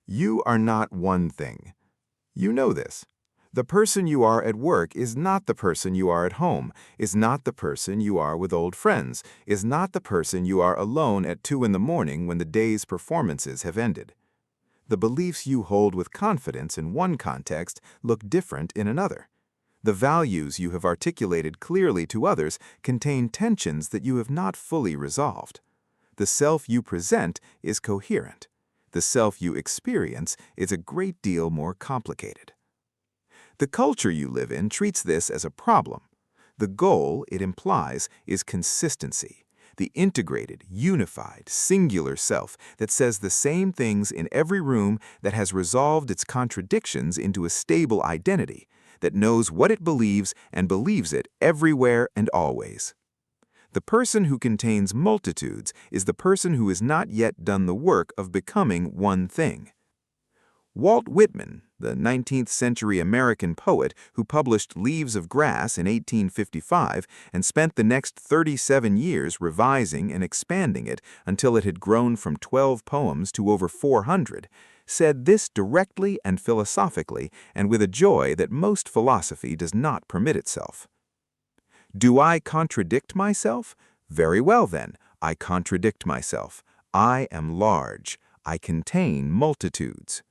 You are not one thing. You know this. The person you are at work is not the person you are at home, is not the person you are with old friends, is not the person you are alone at 2 in the morning when the day's performances have ended. The beliefs you hold with confidence in one context look different in another. The values you have articulated clearly to others contain tensions that you have not fully resolved. The self you present is coherent. The self you experience is a great deal more complicated. The culture you live in treats this as a problem. The goal, it implies, is consistency, the integrated, unified, singular self that says the same things in every room, that has resolved its contradictions into a stable identity, that knows what it believes and believes it everywhere and always. The person who contains multitudes is the person who has not yet done the work of becoming one thing. Walt Whitman, the 19th century American poet who published Leaves of Grass in 1855 and spent the next 37 years revising and expanding it until it had grown from 12 poems to over 400, said this directly and philosophically and with a joy that most philosophy does not permit itself. Do I contradict myself? Very well then, I contradict myself. I am large. I contain multitudes.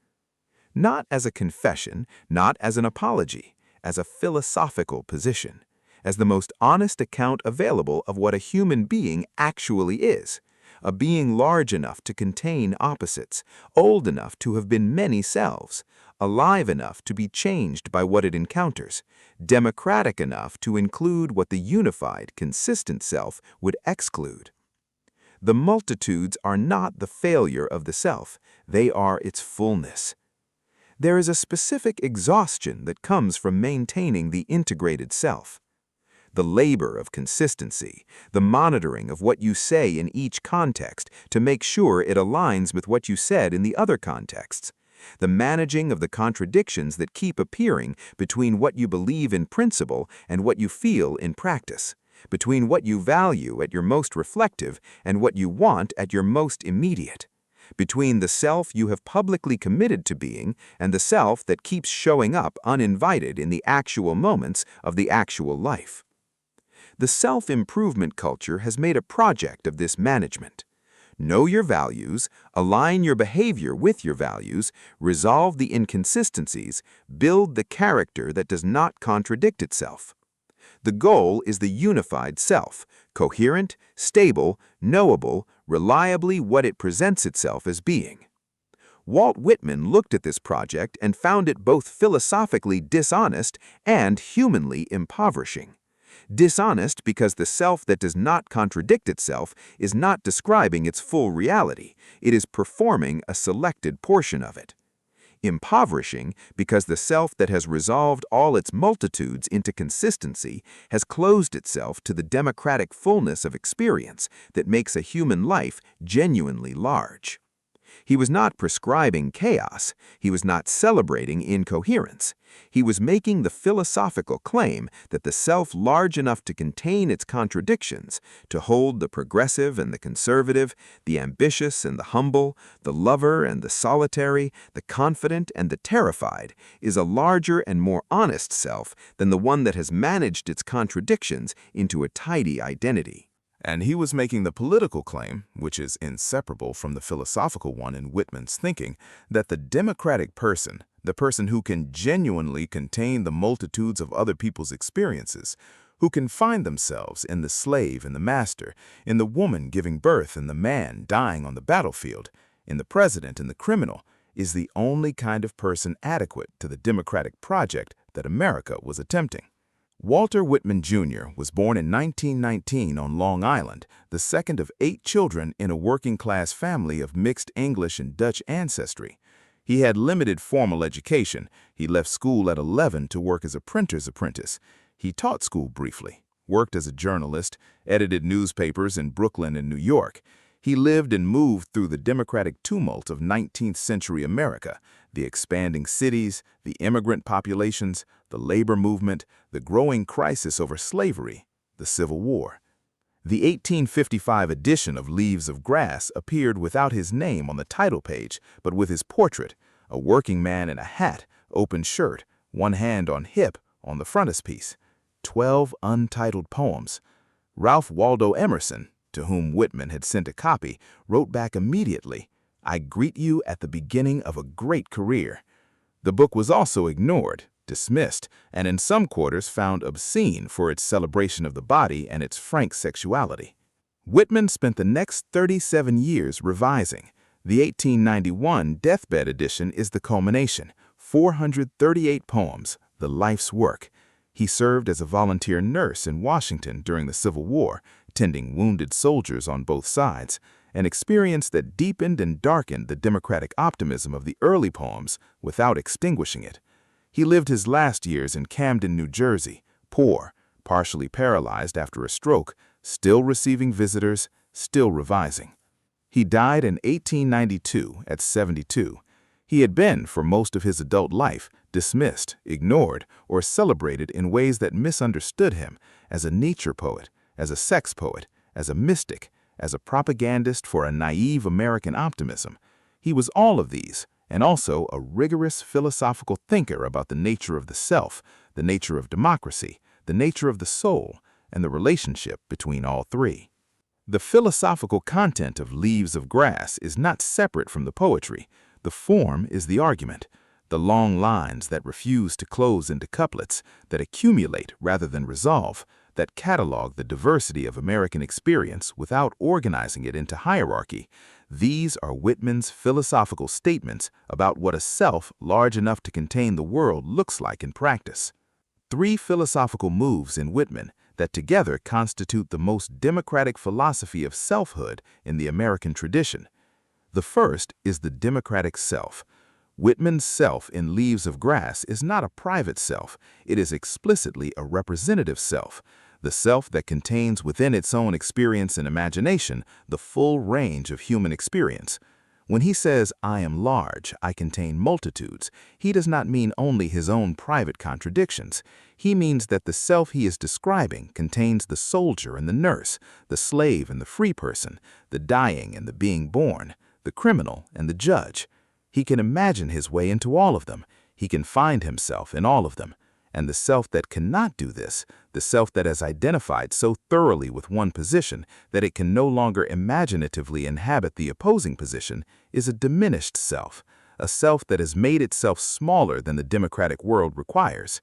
Not as a confession, not as an apology, as a philosophical position, as the most honest account available of what a human being actually is, a being large enough to contain opposites, old enough to have been many selves, alive enough to be changed by what it encounters, democratic enough to include what the unified, consistent self would exclude. The multitudes are not the failure of the self, they are its fullness. There is a specific exhaustion that comes from maintaining the integrated self. The labor of consistency, the monitoring of what you say in each context to make sure it aligns with what you said in the other contexts, the managing of the contradictions that keep appearing between what you believe in principle and what you feel in practice, between what you value at your most reflective and what you want at your most immediate, between the self you have publicly committed to being and the self that keeps showing up uninvited in the actual moments of the actual life. The self-improvement culture has made a project of this management. Know your values, align your behavior with your values, resolve the inconsistencies, build the character that does not contradict itself. The goal is the unified self, coherent, stable, knowable, reliably what it presents itself as being. Walt Whitman looked at this project and found it both philosophically dishonest and humanly impoverishing. Dishonest because the self that does not contradict itself is not describing its full reality, it is performing a selected portion of it. Impoverishing because the self that has resolved all its multitudes into consistency has closed itself to the democratic fullness of experience that makes a human life genuinely large. He was not prescribing chaos. He was not celebrating incoherence. He was making the philosophical claim that the self large enough to contain its contradictions, to hold the progressive and the conservative, the ambitious and the humble, the lover and the solitary, the confident and the terrified, is a larger and more honest self than the one that has managed its contradictions into a tidy identity. And he was making the political claim, which is inseparable from the philosophical one in Whitman's thinking, that the democratic person, the person who can genuinely contain the multitudes of other people's experiences, who can find themselves in the slave and the master, in the woman giving birth and the man dying on the battlefield, in the president and the criminal, is the only kind of person adequate to the democratic project that America was attempting. Walter Whitman, Jr. was born in 1919 on Long Island, the second of 8 children in a working-class family of mixed English and Dutch ancestry. He had limited formal education. He left school at 11 to work as a printer's apprentice. He taught school briefly, worked as a journalist, edited newspapers in Brooklyn and New York. He lived and moved through the democratic tumult of 19th century America, the expanding cities, the immigrant populations, the labor movement, the growing crisis over slavery, the Civil War. The 1855 edition of Leaves of Grass appeared without his name on the title page, but with his portrait, a working man in a hat, open shirt, one hand on hip, on the frontispiece. 12 untitled poems. Ralph Waldo Emerson, to whom Whitman had sent a copy, wrote back immediately, "I greet you at the beginning of a great career." The book was also ignored, dismissed, and in some quarters found obscene for its celebration of the body and its frank sexuality. Whitman spent the next 37 years revising. The 1891 deathbed edition is the culmination, 438 poems, the life's work. He served as a volunteer nurse in Washington during the Civil War, tending wounded soldiers on both sides, an experience that deepened and darkened the democratic optimism of the early poems without extinguishing it. He lived his last years in Camden, New Jersey, poor, partially paralyzed after a stroke, still receiving visitors, still revising. He died in 1892 at 72. He had been, for most of his adult life, dismissed, ignored, or celebrated in ways that misunderstood him as a nature poet, as a sex poet, as a mystic, as a propagandist for a naive American optimism. He was all of these, and also a rigorous philosophical thinker about the nature of the self, the nature of democracy, the nature of the soul, and the relationship between all three. The philosophical content of Leaves of Grass is not separate from the poetry. The form is the argument, the long lines that refuse to close into couplets, that accumulate rather than resolve, that catalog the diversity of American experience without organizing it into hierarchy. These are Whitman's philosophical statements about what a self large enough to contain the world looks like in practice. 3 philosophical moves in Whitman that together constitute the most democratic philosophy of selfhood in the American tradition. The first is the democratic self. Whitman's self in Leaves of Grass is not a private self. It is explicitly a representative self, the self that contains within its own experience and imagination the full range of human experience. When he says, "I am large, I contain multitudes," he does not mean only his own private contradictions. He means that the self he is describing contains the soldier and the nurse, the slave and the free person, the dying and the being born, the criminal and the judge. He can imagine his way into all of them. He can find himself in all of them. And the self that cannot do this, the self that has identified so thoroughly with one position that it can no longer imaginatively inhabit the opposing position, is a diminished self, a self that has made itself smaller than the democratic world requires.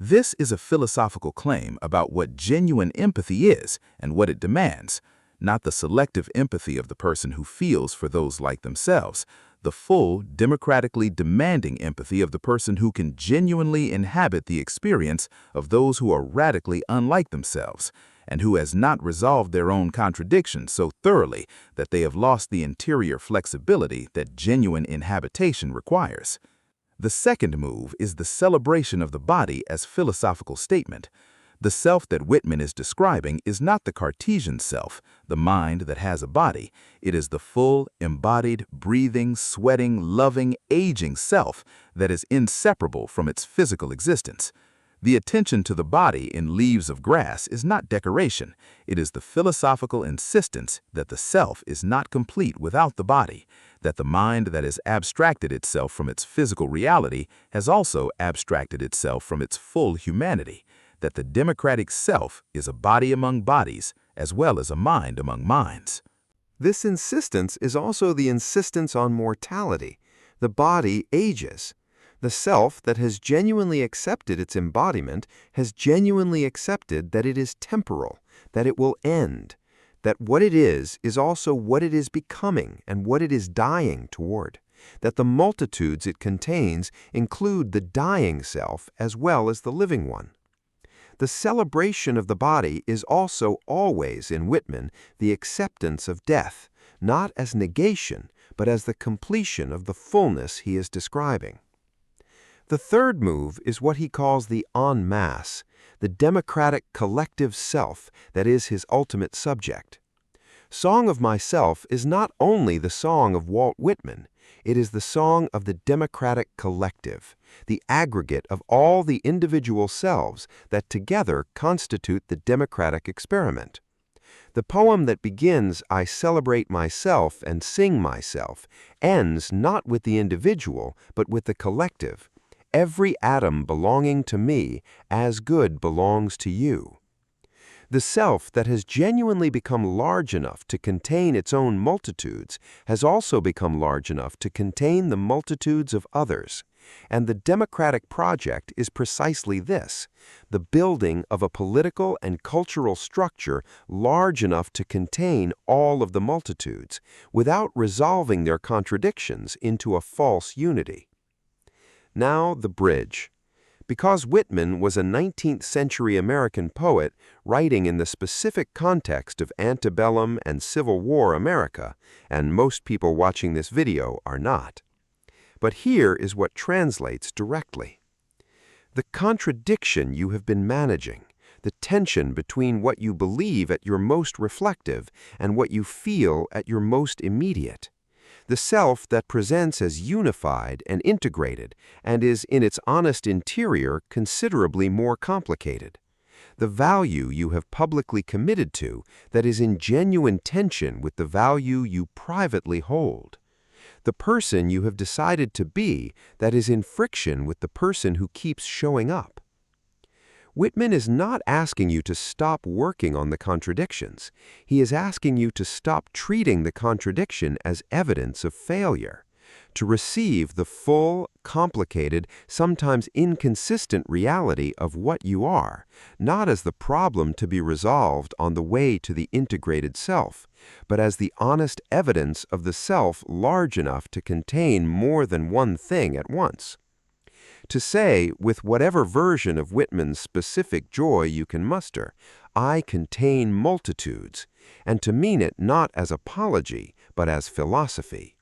This is a philosophical claim about what genuine empathy is and what it demands, not the selective empathy of the person who feels for those like themselves, the full, democratically demanding empathy of the person who can genuinely inhabit the experience of those who are radically unlike themselves, and who has not resolved their own contradictions so thoroughly that they have lost the interior flexibility that genuine inhabitation requires. The second move is the celebration of the body as philosophical statement. The self that Whitman is describing is not the Cartesian self, the mind that has a body. It is the full, embodied, breathing, sweating, loving, aging self that is inseparable from its physical existence. The attention to the body in Leaves of Grass is not decoration. It is the philosophical insistence that the self is not complete without the body, that the mind that has abstracted itself from its physical reality has also abstracted itself from its full humanity, that the democratic self is a body among bodies as well as a mind among minds. This insistence is also the insistence on mortality. The body ages. The self that has genuinely accepted its embodiment has genuinely accepted that it is temporal, that it will end, that what it is also what it is becoming and what it is dying toward, that the multitudes it contains include the dying self as well as the living one. The celebration of the body is also always, in Whitman, the acceptance of death, not as negation, but as the completion of the fullness he is describing. The third move is what he calls the en masse, the democratic collective self that is his ultimate subject. Song of Myself is not only the song of Walt Whitman, it is the song of the democratic collective, the aggregate of all the individual selves that together constitute the democratic experiment. The poem that begins, "I celebrate myself and sing myself," ends not with the individual, but with the collective. Every atom belonging to me, as good belongs to you. The self that has genuinely become large enough to contain its own multitudes has also become large enough to contain the multitudes of others. And the democratic project is precisely this, the building of a political and cultural structure large enough to contain all of the multitudes, without resolving their contradictions into a false unity. Now the bridge. Because Whitman was a 19th-century American poet writing in the specific context of antebellum and Civil War America, and most people watching this video are not. But here is what translates directly. The contradiction you have been managing, the tension between what you believe at your most reflective and what you feel at your most immediate. The self that presents as unified and integrated and is in its honest interior considerably more complicated. The value you have publicly committed to that is in genuine tension with the value you privately hold. The person you have decided to be that is in friction with the person who keeps showing up. Whitman is not asking you to stop working on the contradictions. He is asking you to stop treating the contradiction as evidence of failure, to receive the full, complicated, sometimes inconsistent reality of what you are, not as the problem to be resolved on the way to the integrated self, but as the honest evidence of the self large enough to contain more than one thing at once. To say, with whatever version of Whitman's specific joy you can muster, "I contain multitudes," and to mean it not as apology, but as philosophy.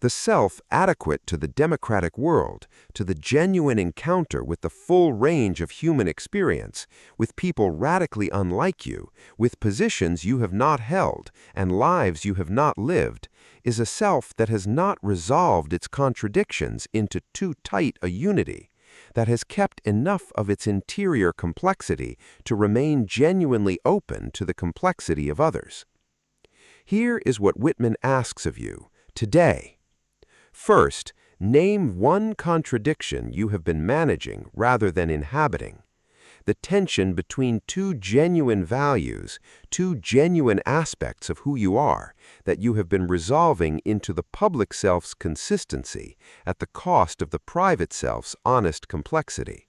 The self adequate to the democratic world, to the genuine encounter with the full range of human experience, with people radically unlike you, with positions you have not held and lives you have not lived, is a self that has not resolved its contradictions into too tight a unity, that has kept enough of its interior complexity to remain genuinely open to the complexity of others. Here is what Whitman asks of you today. First, name one contradiction you have been managing rather than inhabiting. The tension between two genuine values, two genuine aspects of who you are, that you have been resolving into the public self's consistency at the cost of the private self's honest complexity.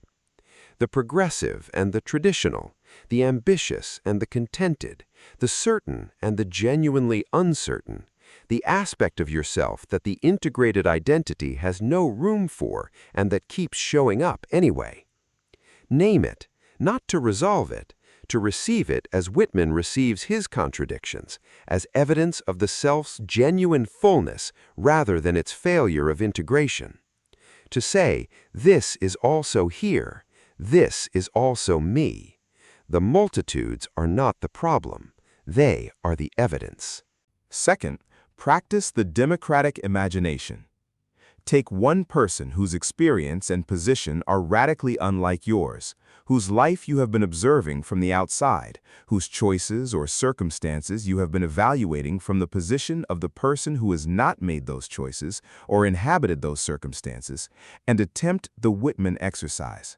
The progressive and the traditional, the ambitious and the contented, the certain and the genuinely uncertain, the aspect of yourself that the integrated identity has no room for and that keeps showing up anyway. Name it, not to resolve it, to receive it as Whitman receives his contradictions, as evidence of the self's genuine fullness rather than its failure of integration. To say, "This is also here, this is also me." The multitudes are not the problem, they are the evidence. Second, practice the democratic imagination. Take one person whose experience and position are radically unlike yours, whose life you have been observing from the outside, whose choices or circumstances you have been evaluating from the position of the person who has not made those choices or inhabited those circumstances, and attempt the Whitman exercise.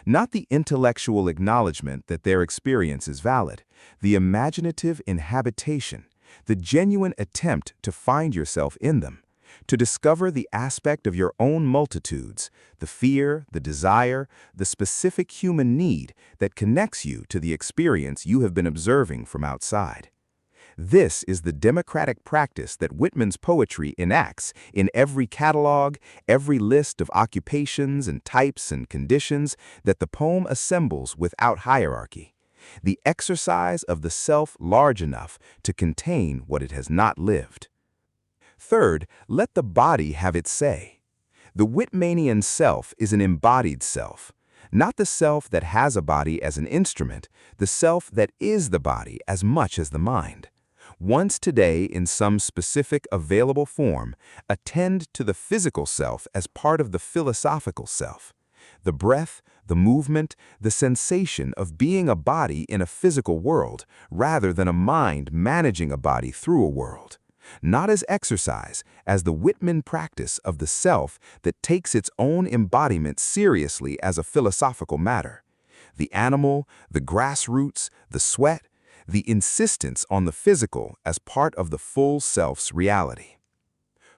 Not the intellectual acknowledgement that their experience is valid, the imaginative inhabitation, the genuine attempt to find yourself in them, to discover the aspect of your own multitudes, the fear, the desire, the specific human need that connects you to the experience you have been observing from outside. This is the democratic practice that Whitman's poetry enacts in every catalog, every list of occupations and types and conditions that the poem assembles without hierarchy. The exercise of the self large enough to contain what it has not lived. Third, let the body have its say. The Whitmanian self is an embodied self, not the self that has a body as an instrument, the self that is the body as much as the mind. Once today in some specific available form, attend to the physical self as part of the philosophical self. The breath, the movement, the sensation of being a body in a physical world rather than a mind managing a body through a world. Not as exercise, as the Whitman practice of the self that takes its own embodiment seriously as a philosophical matter. The animal, the grassroots, the sweat, the insistence on the physical as part of the full self's reality.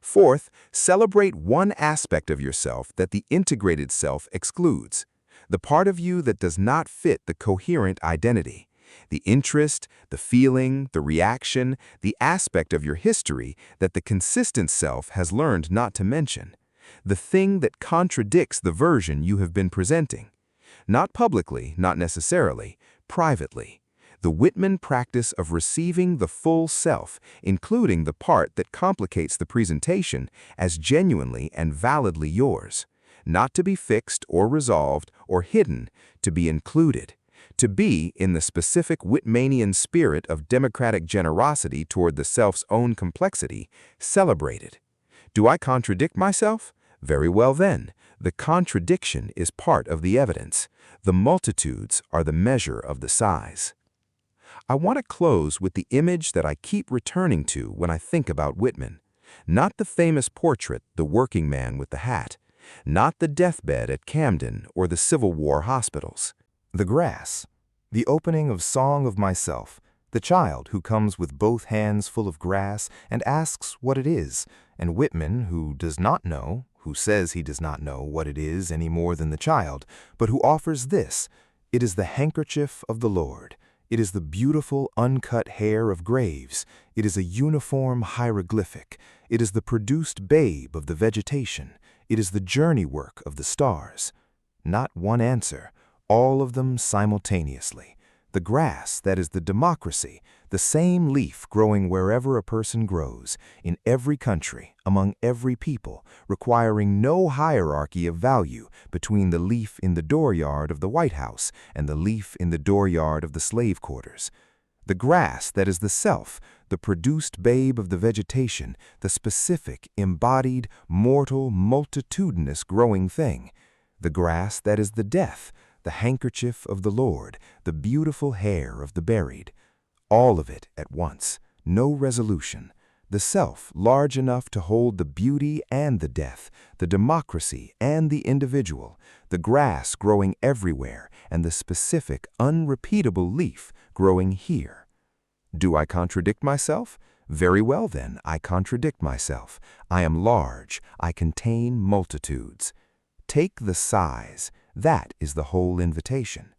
Fourth, celebrate one aspect of yourself that the integrated self excludes, the part of you that does not fit the coherent identity. The interest, the feeling, the reaction, the aspect of your history that the consistent self has learned not to mention. The thing that contradicts the version you have been presenting. Not publicly, not necessarily, privately. The Whitman practice of receiving the full self, including the part that complicates the presentation, as genuinely and validly yours. Not to be fixed or resolved or hidden, to be included. To be, in the specific Whitmanian spirit of democratic generosity toward the self's own complexity, celebrated. Do I contradict myself? Very well then, the contradiction is part of the evidence. The multitudes are the measure of the size. I want to close with the image that I keep returning to when I think about Whitman. Not the famous portrait, the working man with the hat. Not the deathbed at Camden or the Civil War hospitals. The grass, the opening of Song of Myself, the child who comes with both hands full of grass and asks what it is, and Whitman, who does not know, who says he does not know what it is any more than the child, but who offers this: it is the handkerchief of the Lord. It is the beautiful uncut hair of graves. It is a uniform hieroglyphic. It is the produced babe of the vegetation. It is the journey work of the stars. Not one answer, all of them simultaneously. The grass that is the democracy, the same leaf growing wherever a person grows, in every country, among every people, requiring no hierarchy of value between the leaf in the dooryard of the White House and the leaf in the dooryard of the slave quarters. The grass that is the self, the produced babe of the vegetation, the specific, embodied, mortal, multitudinous growing thing. The grass that is the death, the handkerchief of the Lord, the beautiful hair of the buried. All of it at once, no resolution. The self large enough to hold the beauty and the death, the democracy and the individual, the grass growing everywhere, and the specific, unrepeatable leaf growing here. Do I contradict myself? Very well then, I contradict myself. I am large, I contain multitudes. Take the size. That is the whole invitation.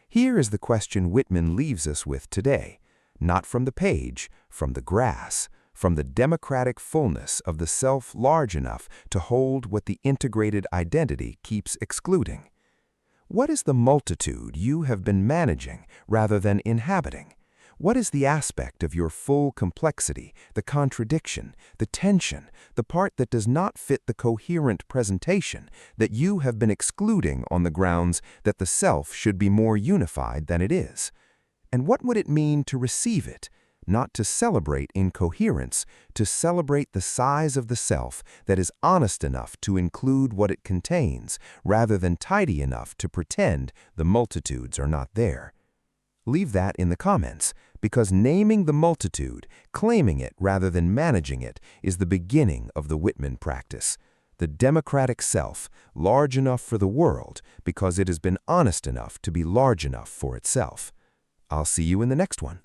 Here is the question Whitman leaves us with today, not from the page, from the grass, from the democratic fullness of the self large enough to hold what the integrated identity keeps excluding. What is the multitude you have been managing rather than inhabiting? What is the aspect of your full complexity, the contradiction, the tension, the part that does not fit the coherent presentation that you have been excluding on the grounds that the self should be more unified than it is? And what would it mean to receive it, not to celebrate incoherence, to celebrate the size of the self that is honest enough to include what it contains, rather than tidy enough to pretend the multitudes are not there? Leave that in the comments, because naming the multitude, claiming it rather than managing it, is the beginning of the Whitman practice. The democratic self, large enough for the world because it has been honest enough to be large enough for itself. I'll see you in the next one.